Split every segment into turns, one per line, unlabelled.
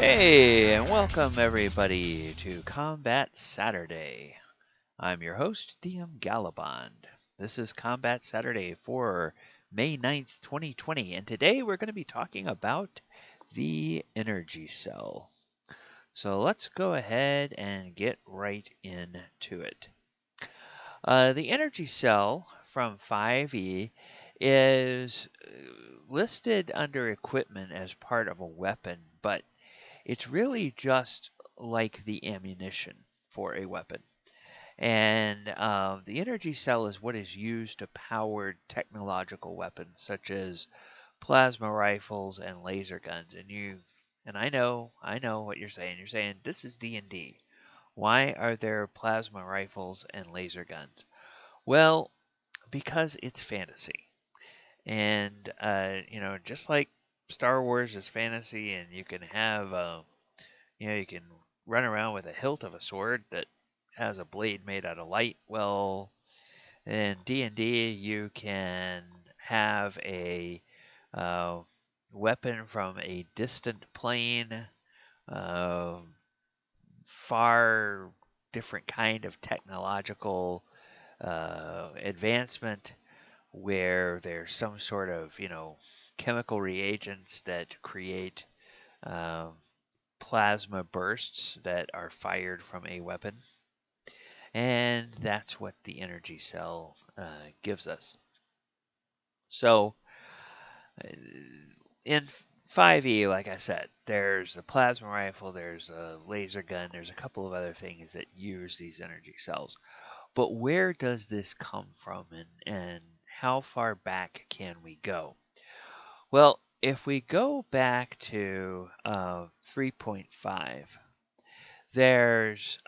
Hey, and welcome everybody to Combat Saturday. I'm your host, DM Gallibond. This is Combat Saturday for May 9th, 2020, and today we're going to be talking about the energy cell. So let's go ahead and get right into it. The energy cell from 5e is listed under equipment as part of a weapon, but it's really just like the ammunition for a weapon. And the energy cell is what is used to power technological weapons such as plasma rifles and laser guns. And I know what you're saying. You're saying this is D&D. Why are there plasma rifles and laser guns? Well, because it's fantasy. And just like Star Wars is fantasy, and you can have you can run around with a hilt of a sword that has a blade made out of light. Well, in D&D, you can have a uh, weapon from a distant plane, uh, far different kind of technological advancement where there's some sort of, chemical reagents that create um, plasma bursts that are fired from a weapon. And that's what the energy cell gives us. So uh, in 5e, like I said, there's a plasma rifle, there's a laser gun, there's a couple of other things that use these energy cells. But where does this come from, and how far back can we go? Well, if we go back to 3.5, there's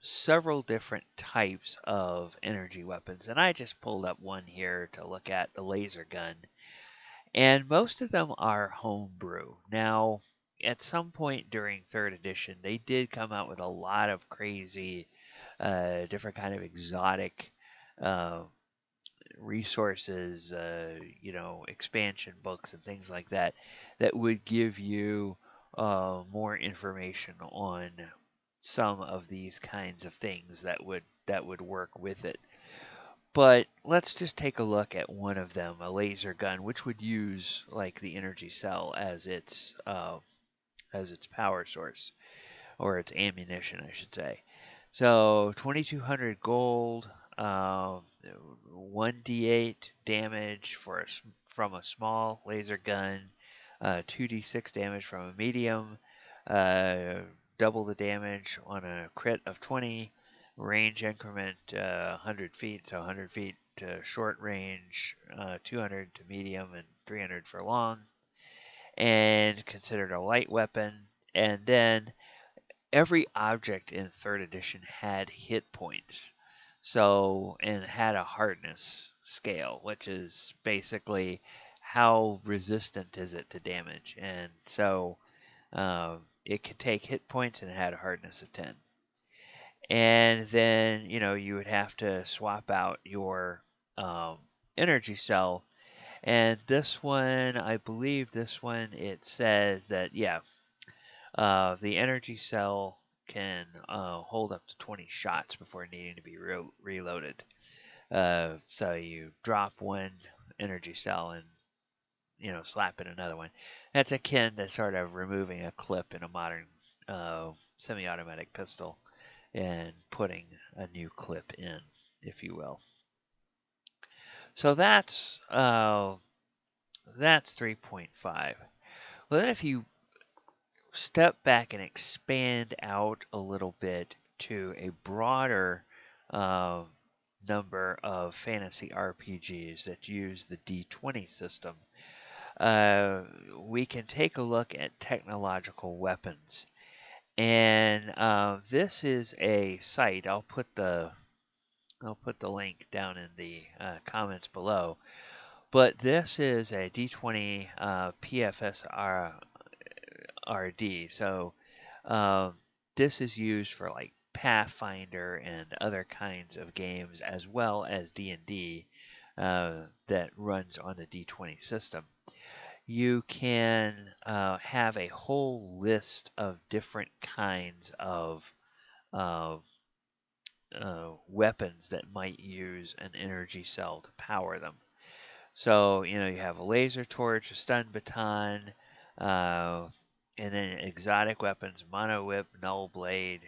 several different types of energy weapons, and I just pulled up one here to look at the laser gun, and most of them are homebrew. Now, at some point during third edition, they did come out with a lot of crazy, different kind of exotic uh, resources, expansion books and things like that, that would give you more information on some of these kinds of things that would work with it. But let's just take a look at one of them, a laser gun, which would use like the energy cell as its power source, or its ammunition, I should say. So 2,200 gold, 1d8 damage from a small laser gun, 2d6 damage from a medium, uh, double the damage on a crit of 20, range increment 100 feet, so 100 feet to short range, 200 to medium, and 300 for long, and considered a light weapon. And then every object in third edition had hit points. So, and had a hardness scale, which is basically how resistant is it to damage. And so it could take hit points, and it had a hardness of 10. And then, you would have to swap out your um, energy cell. And this one, I believe this one, it says that, yeah, the energy cell can hold up to 20 shots before needing to be reloaded. So you drop one energy cell and slap in another one. That's akin to sort of removing a clip in a modern semi-automatic pistol and putting a new clip in, if you will. So that's 3.5. Well, then if you step back and expand out a little bit to a broader uh, number of fantasy RPGs that use the D20 system, we can take a look at technological weapons. And this is a site. I'll put the link down in the comments below. But this is a D20 PFSR RD. So this is used for like Pathfinder and other kinds of games, as well as D&D that runs on the D20 system. you can have a whole list of different kinds of uh, weapons that might use an energy cell to power them. So, you know, you have a laser torch, a stun baton, uh, and then exotic weapons, mono whip, null blade,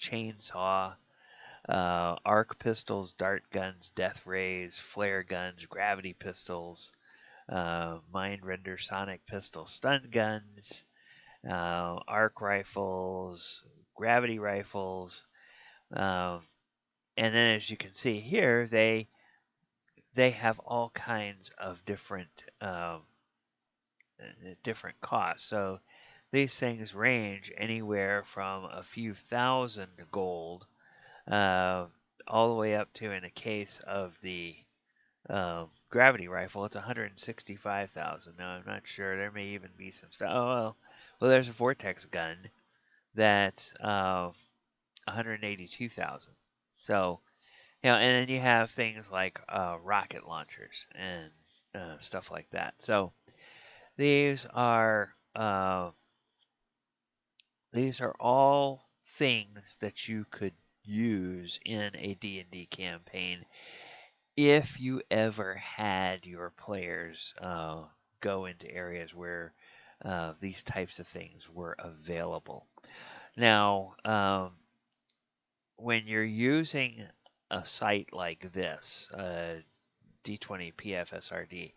chainsaw, arc pistols, dart guns, death rays, flare guns, gravity pistols, mind render sonic pistol, stun guns, arc rifles, gravity rifles, um, and then as you can see here, they have all kinds of different costs. So these things range anywhere from a few thousand gold uh, all the way up to, in the case of the gravity rifle, it's 165,000. Now I'm not sure. There may even be some stuff. Oh well, there's a vortex gun that's 182,000. So you know, and then you have things like rocket launchers and stuff like that. So these are uh, these are all things that you could use in a D&D campaign if you ever had your players go into areas where these types of things were available. Now, when you're using a site like this, D20 PFSRD,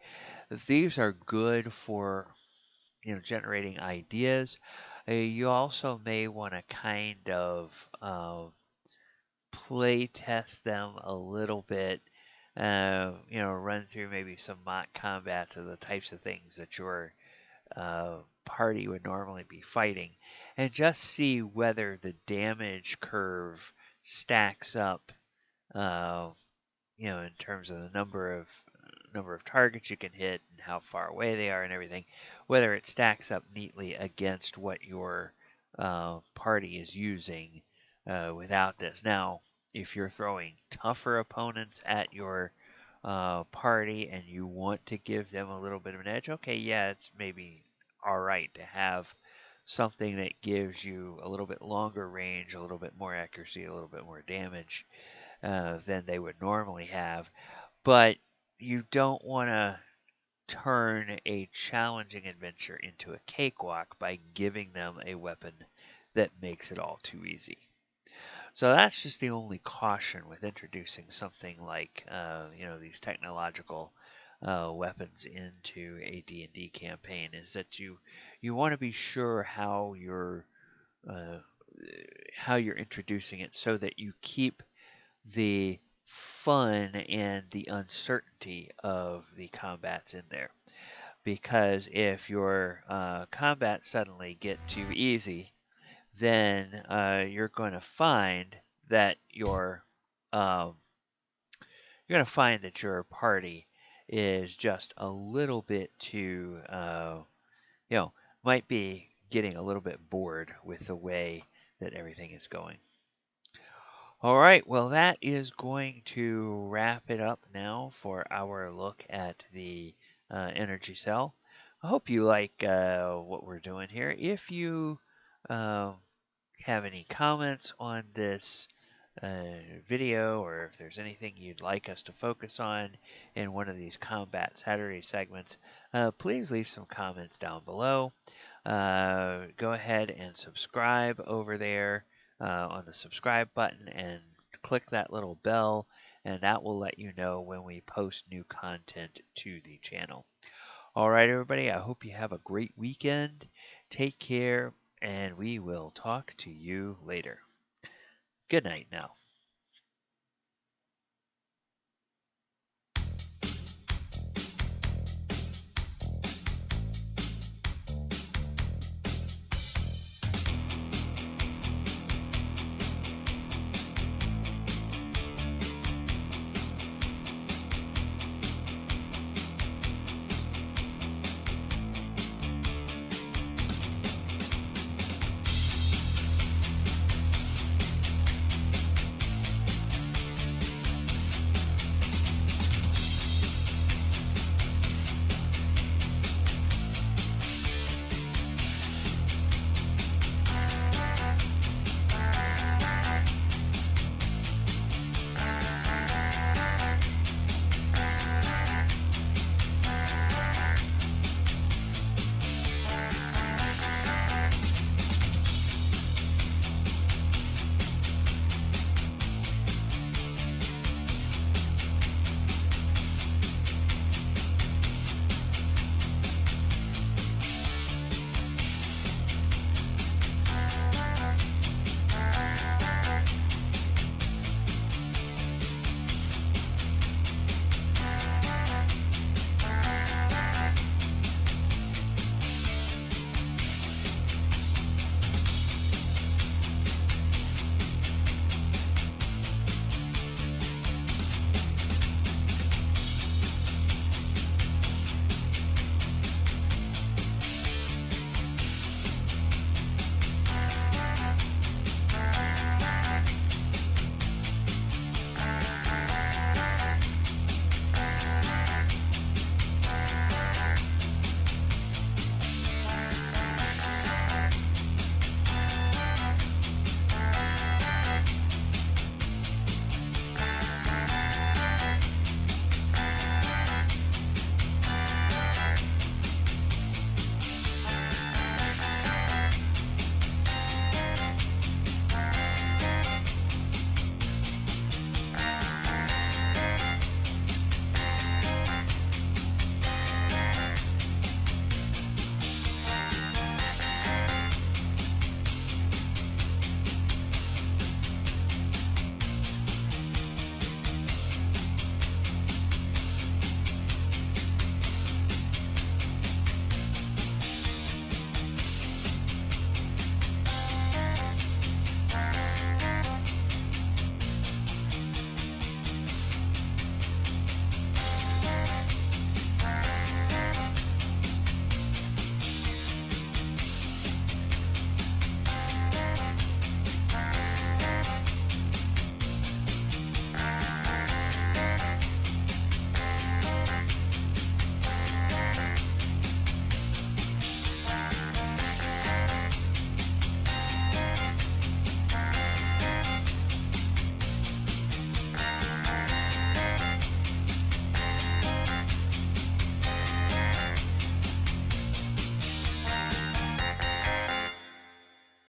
these are good for, you know, generating ideas. You also may want to kind of play test them a little bit. You know, run through maybe some mock combats of the types of things that your party would normally be fighting, and just see whether the damage curve stacks up. Uh, you know, in terms of the number of targets you can hit and how far away they are and everything, whether it stacks up neatly against what your party is using without this. Now, if you're throwing tougher opponents at your party and you want to give them a little bit of an edge, okay, yeah, it's maybe all right to have something that gives you a little bit longer range, a little bit more accuracy, a little bit more damage than they would normally have. But you don't want to turn a challenging adventure into a cakewalk by giving them a weapon that makes it all too easy. So that's just the only caution with introducing something like, you know, these technological weapons into a D&D campaign, is that you want to be sure uh, how you're introducing it so that you keep the fun and the uncertainty of the combats in there. Because if your combats suddenly get too easy, then you're going to find that um, you're going to find that your party is just a little bit too, you know, might be getting a little bit bored with the way that everything is going. All right, well, that is going to wrap it up now for our look at the energy cell. I hope you like what we're doing here. If you um, have any comments on this video, or if there's anything you'd like us to focus on in one of these Combat Saturday segments, please leave some comments down below. Go ahead and subscribe over there on the subscribe button and click that little bell, and that will let you know when we post new content to the channel. All right, everybody, I hope you have a great weekend. Take care, and we will talk to you later. Good night now.